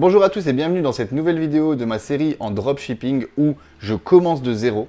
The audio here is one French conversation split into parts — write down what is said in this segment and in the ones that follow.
Bonjour à tous et bienvenue dans cette nouvelle vidéo de ma série en dropshipping où je commence de zéro.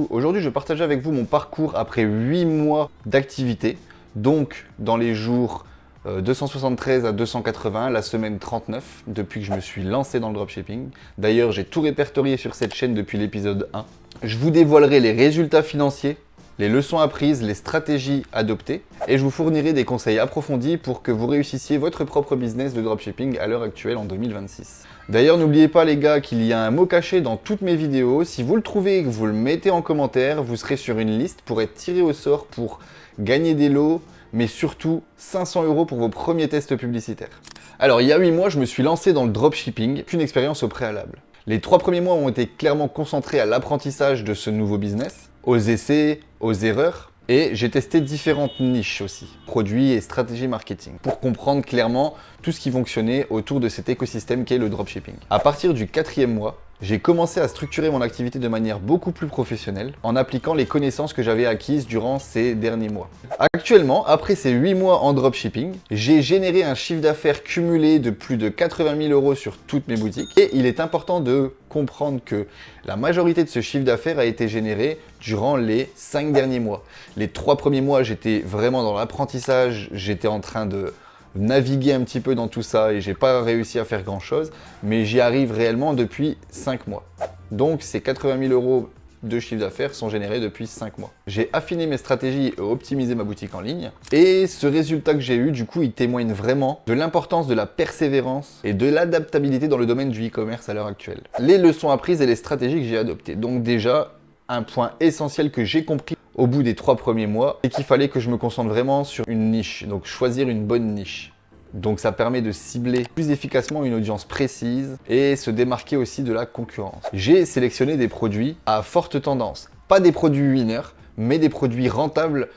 Aujourd'hui, je partage avec vous mon parcours après 8 mois d'activité, donc dans les jours 273 à 280, la semaine 39, depuis que je me suis lancé dans le dropshipping. D'ailleurs, j'ai tout répertorié sur cette chaîne depuis l'épisode 1. Je vous dévoilerai les résultats financiers, les leçons apprises, les stratégies adoptées et je vous fournirai des conseils approfondis pour que vous réussissiez votre propre business de dropshipping à l'heure actuelle en 2026. D'ailleurs, n'oubliez pas les gars qu'il y a un mot caché dans toutes mes vidéos. Si vous le trouvez et que vous le mettez en commentaire, vous serez sur une liste pour être tiré au sort pour gagner des lots, mais surtout 500 € pour vos premiers tests publicitaires. Alors, il y a 8 mois, je me suis lancé dans le dropshipping, qu'une expérience au préalable. Les 3 premiers mois ont été clairement concentrés à l'apprentissage de ce nouveau business, aux essais, aux erreurs, et j'ai testé différentes niches aussi, produits et stratégies marketing, pour comprendre clairement tout ce qui fonctionnait autour de cet écosystème qu'est le dropshipping. À partir du 4e mois, j'ai commencé à structurer mon activité de manière beaucoup plus professionnelle en appliquant les connaissances que j'avais acquises durant ces derniers mois. Actuellement, après ces 8 mois en dropshipping, j'ai généré un chiffre d'affaires cumulé de plus de 80 000 € sur toutes mes boutiques. Et il est important de comprendre que la majorité de ce chiffre d'affaires a été généré durant les 5 derniers mois. Les 3 premiers mois, j'étais vraiment dans l'apprentissage, j'étais en train de naviguer un petit peu dans tout ça et j'ai pas réussi à faire grand chose, mais j'y arrive réellement depuis 5 mois. Donc ces 80 000 € de chiffre d'affaires sont générés depuis 5 mois. J'ai affiné mes stratégies et optimisé ma boutique en ligne et ce résultat que j'ai eu, du coup, il témoigne vraiment de l'importance de la persévérance et de l'adaptabilité dans le domaine du e-commerce à l'heure actuelle. Les leçons apprises et les stratégies que j'ai adoptées. Donc déjà, un point essentiel que j'ai compris au bout des 3 premiers mois, c'est qu'il fallait que je me concentre vraiment sur une niche, donc choisir une bonne niche. Donc ça permet de cibler plus efficacement une audience précise et se démarquer aussi de la concurrence. J'ai sélectionné des produits à forte tendance, pas des produits winners, mais des produits rentables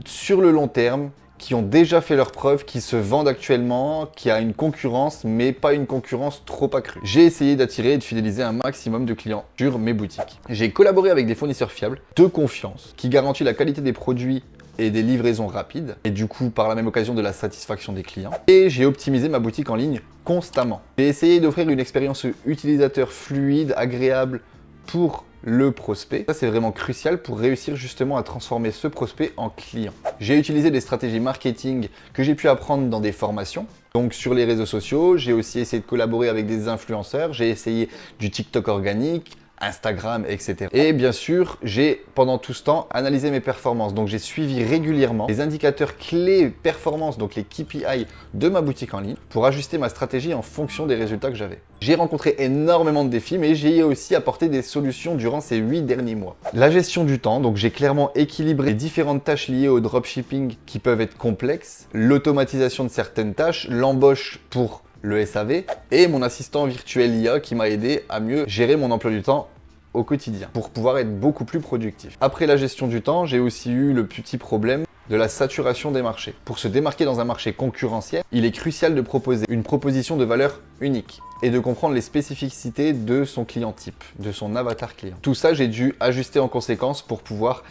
sur le long terme, qui ont déjà fait leurs preuves, qui se vendent actuellement, qui a une concurrence, mais pas une concurrence trop accrue. J'ai essayé d'attirer et de fidéliser un maximum de clients sur mes boutiques. J'ai collaboré avec des fournisseurs fiables, de confiance, qui garantissent la qualité des produits et des livraisons rapides, et du coup par la même occasion de la satisfaction des clients. Et j'ai optimisé ma boutique en ligne constamment. J'ai essayé d'offrir une expérience utilisateur fluide, agréable pour le prospect. Ça, c'est vraiment crucial pour réussir justement à transformer ce prospect en client. J'ai utilisé des stratégies marketing que j'ai pu apprendre dans des formations. Donc sur les réseaux sociaux, j'ai aussi essayé de collaborer avec des influenceurs. J'ai essayé du TikTok organique, Instagram, etc. Et bien sûr, j'ai pendant tout ce temps analysé mes performances. Donc j'ai suivi régulièrement les indicateurs clés performance, donc les KPI de ma boutique en ligne, pour ajuster ma stratégie en fonction des résultats que j'avais. J'ai rencontré énormément de défis, mais j'ai aussi apporté des solutions durant ces 8 derniers mois. La gestion du temps, donc j'ai clairement équilibré les différentes tâches liées au dropshipping qui peuvent être complexes, l'automatisation de certaines tâches, l'embauche pour le SAV et mon assistant virtuel IA qui m'a aidé à mieux gérer mon emploi du temps au quotidien pour pouvoir être beaucoup plus productif. Après la gestion du temps, j'ai aussi eu le petit problème de la saturation des marchés. Pour se démarquer dans un marché concurrentiel, il est crucial de proposer une proposition de valeur unique et de comprendre les spécificités de son client type, de son avatar client. Tout ça, j'ai dû ajuster en conséquence pour pouvoir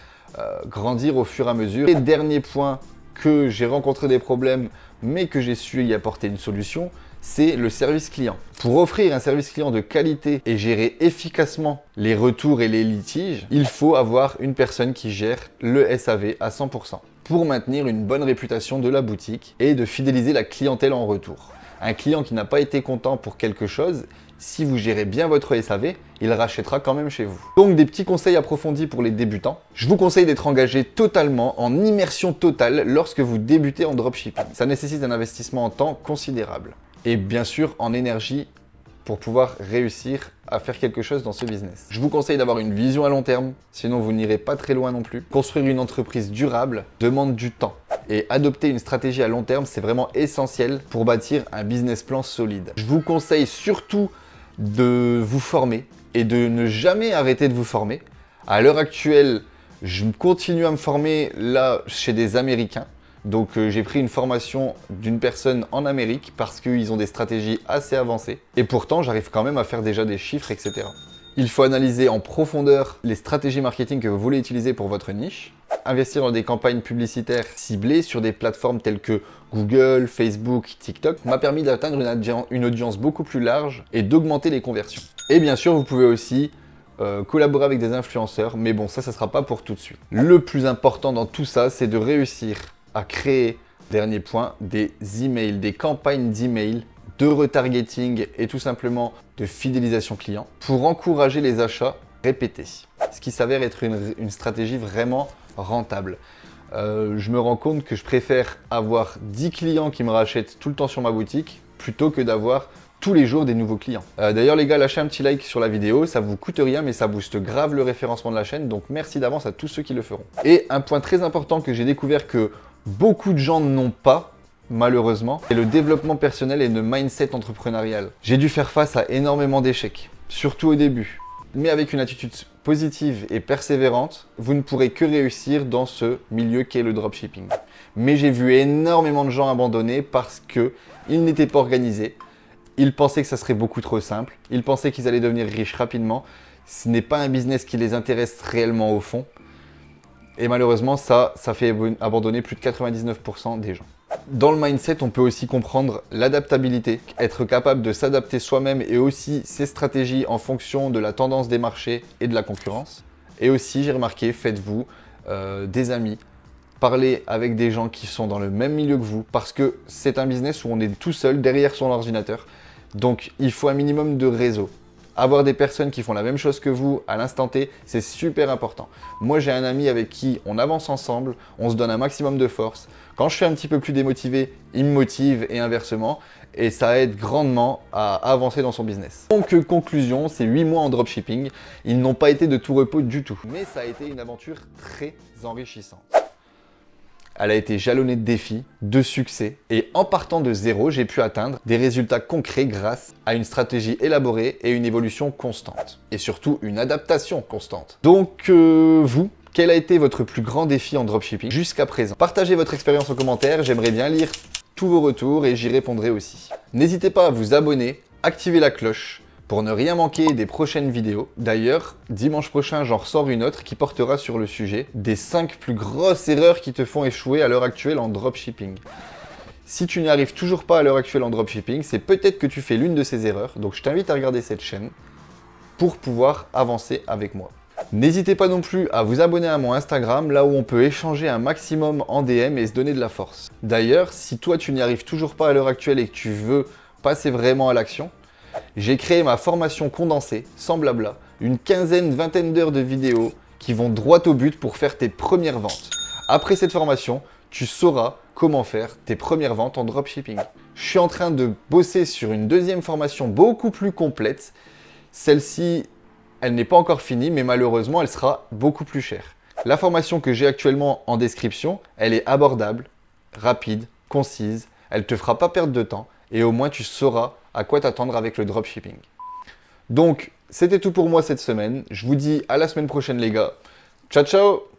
grandir au fur et à mesure. Et dernier point que j'ai rencontré des problèmes, mais que j'ai su y apporter une solution, c'est le service client. Pour offrir un service client de qualité et gérer efficacement les retours et les litiges, il faut avoir une personne qui gère le SAV à 100% pour maintenir une bonne réputation de la boutique et de fidéliser la clientèle en retour. Un client qui n'a pas été content pour quelque chose, si vous gérez bien votre SAV, il rachètera quand même chez vous. Donc des petits conseils approfondis pour les débutants. Je vous conseille d'être engagé totalement, en immersion totale lorsque vous débutez en dropshipping. Ça nécessite un investissement en temps considérable. Et bien sûr en énergie pour pouvoir réussir à faire quelque chose dans ce business. Je vous conseille d'avoir une vision à long terme, sinon vous n'irez pas très loin non plus. Construire une entreprise durable demande du temps. Et adopter une stratégie à long terme, c'est vraiment essentiel pour bâtir un business plan solide. Je vous conseille surtout de vous former et de ne jamais arrêter de vous former. À l'heure actuelle, je continue à me former là chez des Américains. Donc j'ai pris une formation d'une personne en Amérique parce qu'ils ont des stratégies assez avancées. Et pourtant, j'arrive quand même à faire déjà des chiffres, etc. Il faut analyser en profondeur les stratégies marketing que vous voulez utiliser pour votre niche. Investir dans des campagnes publicitaires ciblées sur des plateformes telles que Google, Facebook, TikTok m'a permis d'atteindre une audience beaucoup plus large et d'augmenter les conversions. Et bien sûr, vous pouvez aussi collaborer avec des influenceurs, mais bon, ça sera pas pour tout de suite. Le plus important dans tout ça, c'est de réussir à créer, dernier point, des emails, des campagnes d'emails, de retargeting et tout simplement de fidélisation client pour encourager les achats répétés. Ce qui s'avère être une stratégie vraiment rentable. Je me rends compte que je préfère avoir 10 clients qui me rachètent tout le temps sur ma boutique plutôt que d'avoir tous les jours des nouveaux clients. D'ailleurs les gars, lâchez un petit like sur la vidéo, ça vous coûte rien mais ça booste grave le référencement de la chaîne, donc merci d'avance à tous ceux qui le feront. Et un point très important que j'ai découvert que beaucoup de gens n'ont pas, malheureusement, c'est le développement personnel et le mindset entrepreneurial. J'ai dû faire face à énormément d'échecs, surtout au début. Mais avec une attitude positive et persévérante, vous ne pourrez que réussir dans ce milieu qu'est le dropshipping. Mais j'ai vu énormément de gens abandonner parce qu'ils n'étaient pas organisés. Ils pensaient que ça serait beaucoup trop simple. Ils pensaient qu'ils allaient devenir riches rapidement. Ce n'est pas un business qui les intéresse réellement au fond. Et malheureusement, ça fait abandonner plus de 99% des gens. Dans le mindset, on peut aussi comprendre l'adaptabilité, être capable de s'adapter soi-même et aussi ses stratégies en fonction de la tendance des marchés et de la concurrence. Et aussi, j'ai remarqué, faites-vous des amis, parlez avec des gens qui sont dans le même milieu que vous parce que c'est un business où on est tout seul derrière son ordinateur. Donc, il faut un minimum de réseau. Avoir des personnes qui font la même chose que vous à l'instant T, c'est super important. Moi, j'ai un ami avec qui on avance ensemble, on se donne un maximum de force. Quand je suis un petit peu plus démotivé, il me motive et inversement. Et ça aide grandement à avancer dans son business. Donc, conclusion, ces 8 mois en dropshipping, ils n'ont pas été de tout repos du tout. Mais ça a été une aventure très enrichissante. Elle a été jalonnée de défis, de succès et en partant de zéro, j'ai pu atteindre des résultats concrets grâce à une stratégie élaborée et une évolution constante. Et surtout, une adaptation constante. Donc, vous, quel a été votre plus grand défi en dropshipping jusqu'à présent? Partagez votre expérience en commentaire, j'aimerais bien lire tous vos retours et j'y répondrai aussi. N'hésitez pas à vous abonner, activer la cloche pour ne rien manquer des prochaines vidéos. D'ailleurs, dimanche prochain, j'en ressors une autre qui portera sur le sujet des 5 plus grosses erreurs qui te font échouer à l'heure actuelle en dropshipping. Si tu n'y arrives toujours pas à l'heure actuelle en dropshipping, c'est peut-être que tu fais l'une de ces erreurs. Donc je t'invite à regarder cette chaîne pour pouvoir avancer avec moi. N'hésitez pas non plus à vous abonner à mon Instagram, là où on peut échanger un maximum en DM et se donner de la force. D'ailleurs, si toi tu n'y arrives toujours pas à l'heure actuelle et que tu veux passer vraiment à l'action, j'ai créé ma formation condensée, sans blabla, une vingtaine d'heures de vidéos qui vont droit au but pour faire tes premières ventes. Après cette formation, tu sauras comment faire tes premières ventes en dropshipping. Je suis en train de bosser sur une deuxième formation beaucoup plus complète. Celle-ci, elle n'est pas encore finie, mais malheureusement, elle sera beaucoup plus chère. La formation que j'ai actuellement en description, elle est abordable, rapide, concise, elle ne te fera pas perdre de temps et au moins tu sauras à quoi t'attendre avec le dropshipping. Donc, c'était tout pour moi cette semaine. Je vous dis à la semaine prochaine les gars. Ciao, ciao!